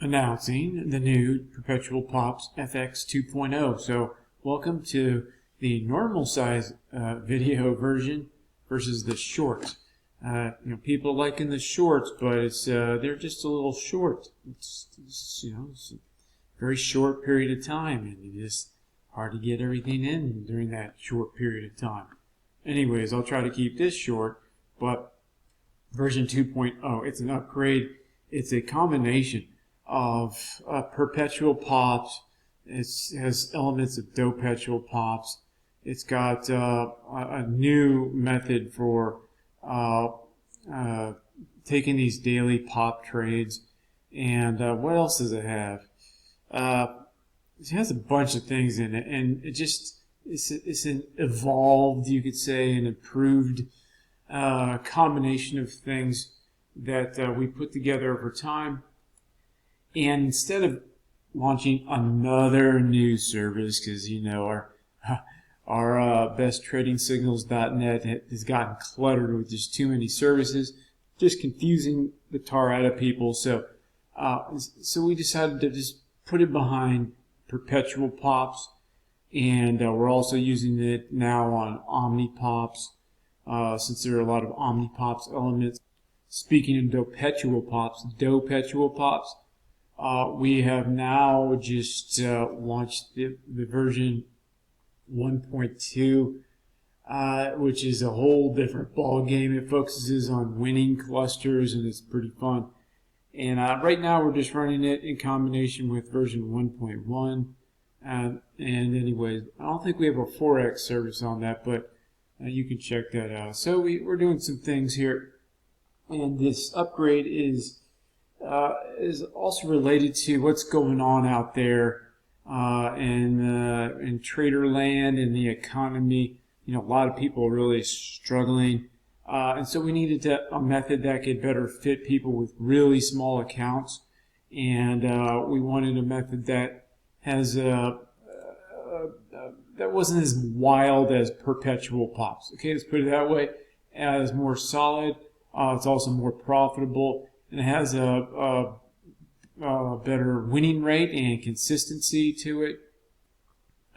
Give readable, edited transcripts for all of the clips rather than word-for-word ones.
announcing the new Perpetual Pops FX 2.0. So welcome to the normal size video version versus the short. People liking the shorts, but it's they're just a little short. It's a very short period of time, and it's just hard to get everything in during that short period of time. Anyways, I'll try to keep this short, but version 2.0, it's an upgrade. It's a combination of perpetual pops. It has elements of perpetual pops. It's got a new method for taking these daily pop trades. And what else does it have? It has a bunch of things in it, and it's an evolved, you could say, an improved combination of things that we put together over time. And instead of launching another new service, because our besttradingsignals.net has gotten cluttered with just too many services, just confusing the tar out of people. So we decided to just put it behind Perpetual Pops, and we're also using it now on OmniPops, since there are a lot of OmniPops elements. Speaking of Perpetual Pops, we have now just launched the version 1.2, which is a whole different ball game. It focuses on winning clusters, and it's pretty fun. And right now we're just running it in combination with version 1.1. And anyways, I don't think we have a Forex service on that, but you can check that out. So we're doing some things here, and this upgrade is also related to what's going on out there in trader land and the economy. A lot of people are really struggling, and so we needed a method that could better fit people with really small accounts, and we wanted a method that has that wasn't as wild as Perpetual Pops. Okay, let's put it that way. It's more solid. It's also more profitable, and it has a better winning rate and consistency to it.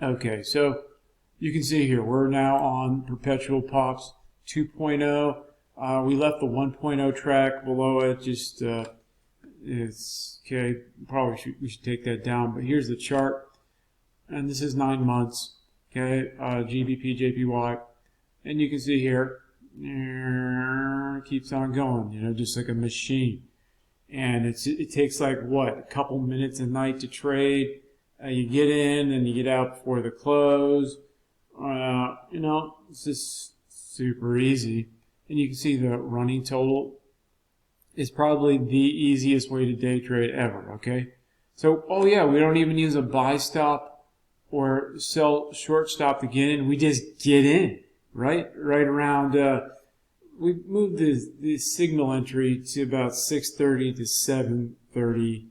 Okay, so you can see here we're now on Perpetual Pops 2.0. We left the 1.0 track below it. Just it's okay. We should take that down. But here's the chart, and this is 9 months. Okay, GBP JPY, and you can see here it keeps on going. Just like a machine. And it takes like what, a couple minutes a night to trade. You get in and you get out before the close. It's just super easy. And you can see the running total is probably the easiest way to day trade ever. Okay, so we don't even use a buy stop or sell short stop to get in. We just get in right around. We moved the signal entry to about 6:30 to 7:30.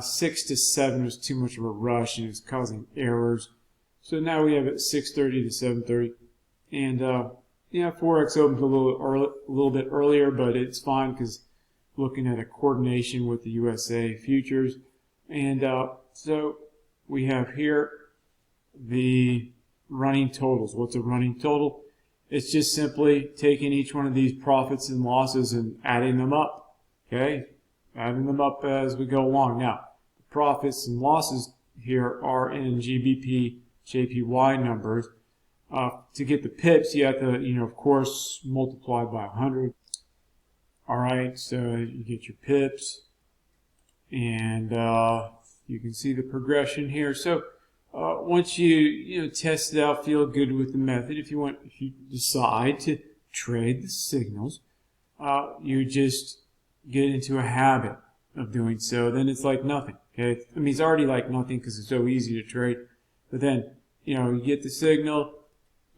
6 to 7 was too much of a rush, and it was causing errors. So now we have it 6:30 to 7:30, and Forex opens a little bit earlier, but it's fine because looking at a coordination with the USA futures, and so we have here the running totals. What's a running total? It's just simply taking each one of these profits and losses and adding them up. Okay, adding them up as we go along. Now, the profits and losses here are in GBP JPY numbers. To get the pips, you have to, of course, multiply by 100. All right, so you get your pips, and you can see the progression here. So once you test it out, feel good with the method, if you decide to trade the signals, you just get into a habit of doing so. Then it's like nothing. Okay, I mean, it's already like nothing because it's so easy to trade. But then you get the signal,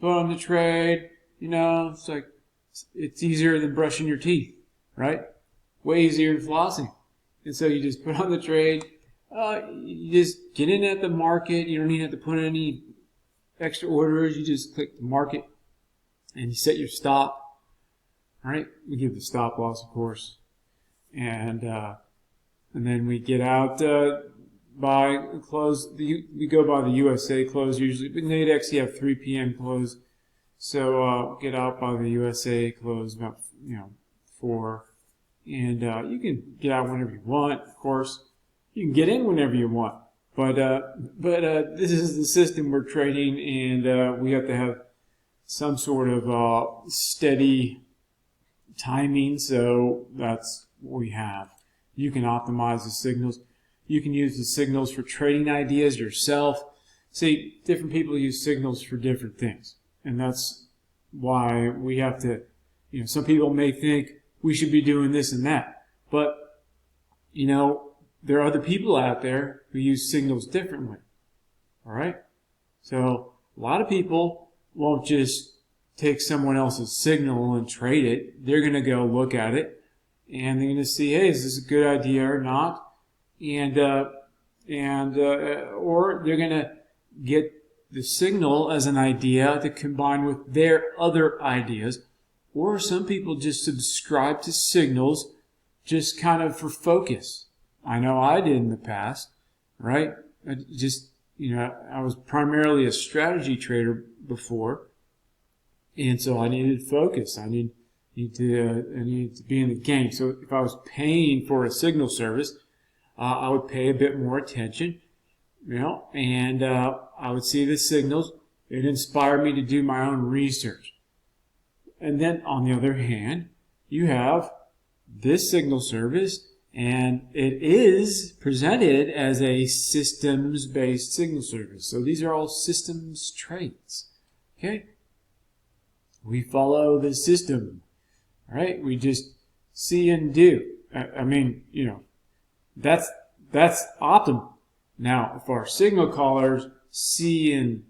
put on the trade. It's like it's easier than brushing your teeth, right? Way easier than flossing. And so you just put on the trade. You just get in at the market. You don't even have to put any extra orders. You just click the market and you set your stop. All right, we give the stop loss, of course, and and then we get out by close. We go by the USA close usually, but NADEX you have 3 p.m. close. So get out by the USA close about 4, and you can get out whenever you want. Of course, you can get in whenever you want. But this is the system we're trading, and we have to have some sort of steady timing. So that's what we have. You can optimize the signals. You can use the signals for trading ideas yourself. See, different people use signals for different things, and that's why we have to. Some people may think we should be doing this and that, but there are other people out there who use signals differently. All right? So a lot of people won't just take someone else's signal and trade it. They're going to go look at it, and they're going to see, hey, is this a good idea or not? Or they're going to get the signal as an idea to combine with their other ideas. Or some people just subscribe to signals just kind of for focus. I know I did in the past, right? I was primarily a strategy trader before, and so I needed focus. I needed to be in the game. So if I was paying for a signal service, I would pay a bit more attention, and I would see the signals. It inspired me to do my own research. And then on the other hand, you have this signal service, and it is presented as a systems-based signal service. So these are all systems trades. Okay? We follow the system. All right? We just see and do. That's optimal. Now, if our signal callers see and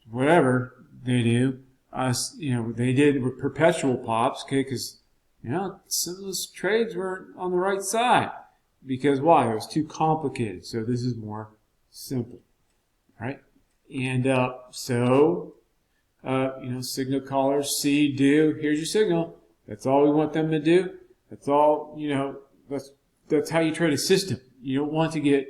whatever they do, they did with perpetual pops, okay, because some of those trades weren't on the right side. Because why? It was too complicated. So this is more simple, right? And signal callers see, do. Here's your signal. That's all we want them to do. That's all. That's how you trade a system. You don't want to get,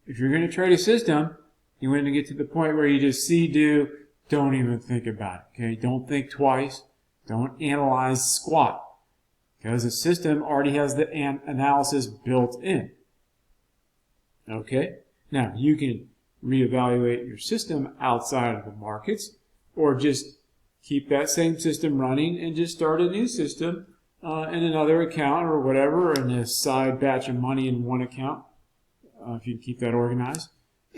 if you're going to trade a system, you want to get to the point where you just see, do, don't even think about it. Okay, don't think twice. Don't analyze squat. Because the system already has the analysis built in. Okay? Now, you can reevaluate your system outside of the markets, or just keep that same system running and just start a new system in another account or whatever, and a side batch of money in one account, if you keep that organized.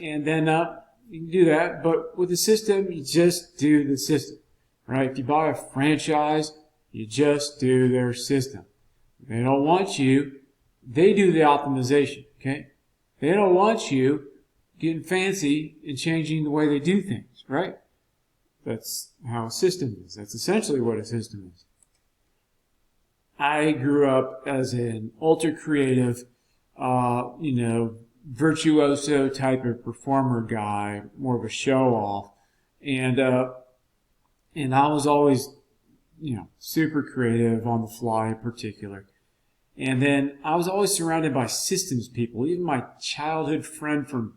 And then you can do that, but with the system, you just do the system. Right? If you buy a franchise, you just do their system. They don't want you. They do the optimization. Okay? They don't want you getting fancy and changing the way they do things. Right? That's how a system is. That's essentially what a system is. I grew up as an ultra creative, virtuoso type of performer guy, more of a show off, and I was always, super creative on the fly in particular. And then I was always surrounded by systems people. Even my childhood friend from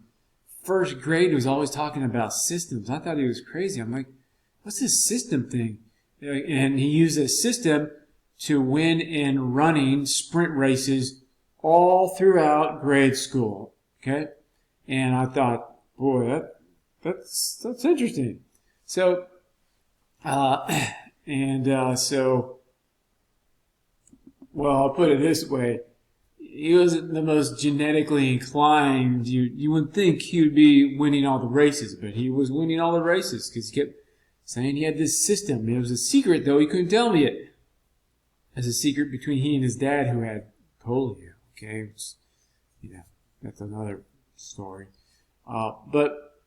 first grade was always talking about systems. I thought he was crazy. I'm like, what's this system thing? And he used a system to win in running sprint races all throughout grade school. Okay? And I thought, boy, that's interesting. So, well, I'll put it this way. He wasn't the most genetically inclined. You wouldn't think he would be winning all the races, but he was winning all the races because he kept saying he had this system. It was a secret, though. He couldn't tell me it. As a secret between he and his dad, who had polio. Okay, that's another story. But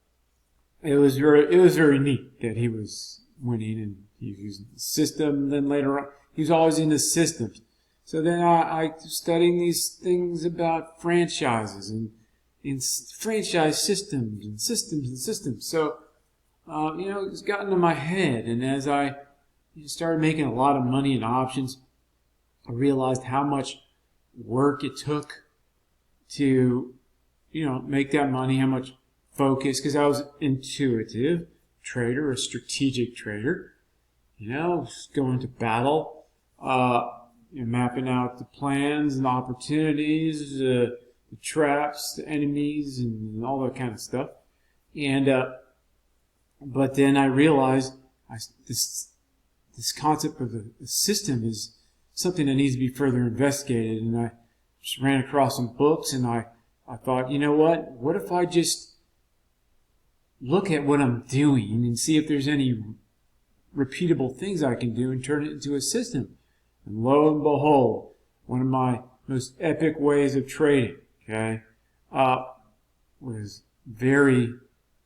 it was very neat that he was winning, and he was using the system. Then later on, he was always into systems. So then I was studying these things about franchises and franchise systems and systems. So it's gotten into my head, and as I started making a lot of money in options, I realized how much work it took to, make that money, how much focus, because I was intuitive trader, a strategic trader, going to battle, mapping out the plans and opportunities, the traps, the enemies, and all that kind of stuff. And but then I realized this concept of a system is something that needs to be further investigated. And I just ran across some books, and I thought, what if I just look at what I'm doing and see if there's any repeatable things I can do and turn it into a system. And lo and behold, one of my most epic ways of trading,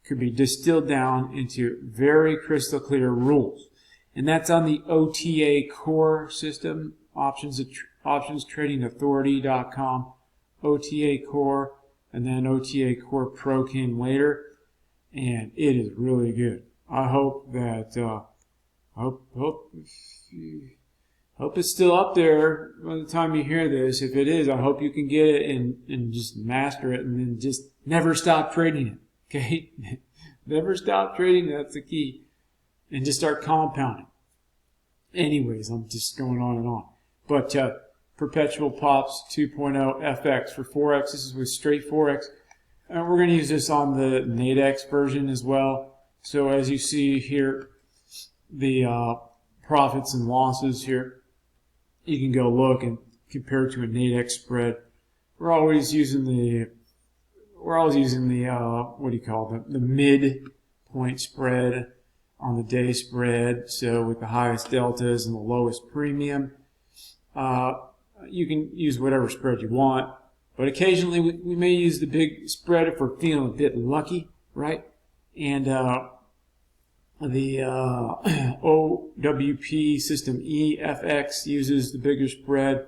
could be distilled down into very crystal clear rules. And that's on the OTA core system, optionstradingauthority.com, OTA core, and then OTA core pro came later. And it is really good. I hope that, hope it's still up there by the time you hear this. If it is, I hope you can get it and just master it, and then just never stop trading it. Okay? Never stop trading, that's the key. And just start compounding. Anyways, I'm just going on and on. But Perpetual Pops 2.0 FX for Forex. This is with straight Forex. And we're going to use this on the NADEX version as well. So as you see here, the profits and losses here, you can go look and compare it to a NADEX spread. We're always using the the midpoint spread on the day spread. So with the highest deltas and the lowest premium, you can use whatever spread you want. But occasionally we may use the big spread if we're feeling a bit lucky, right? And the OWP system EFX uses the bigger spread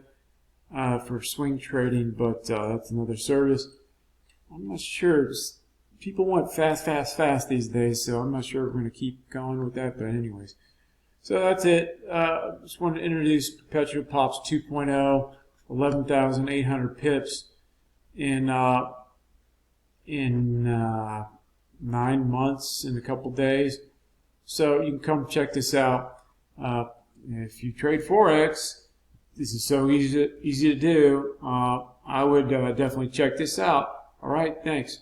for swing trading, but that's another service. I'm not sure. People want fast these days, so I'm not sure if we're going to keep going with that. But anyways, so that's it. Just wanted to introduce Perpetual Pops 2.0, 11,800 pips in 9 months in a couple days. So you can come check this out. If you trade Forex, this is so easy to do. I would definitely check this out. All right, thanks.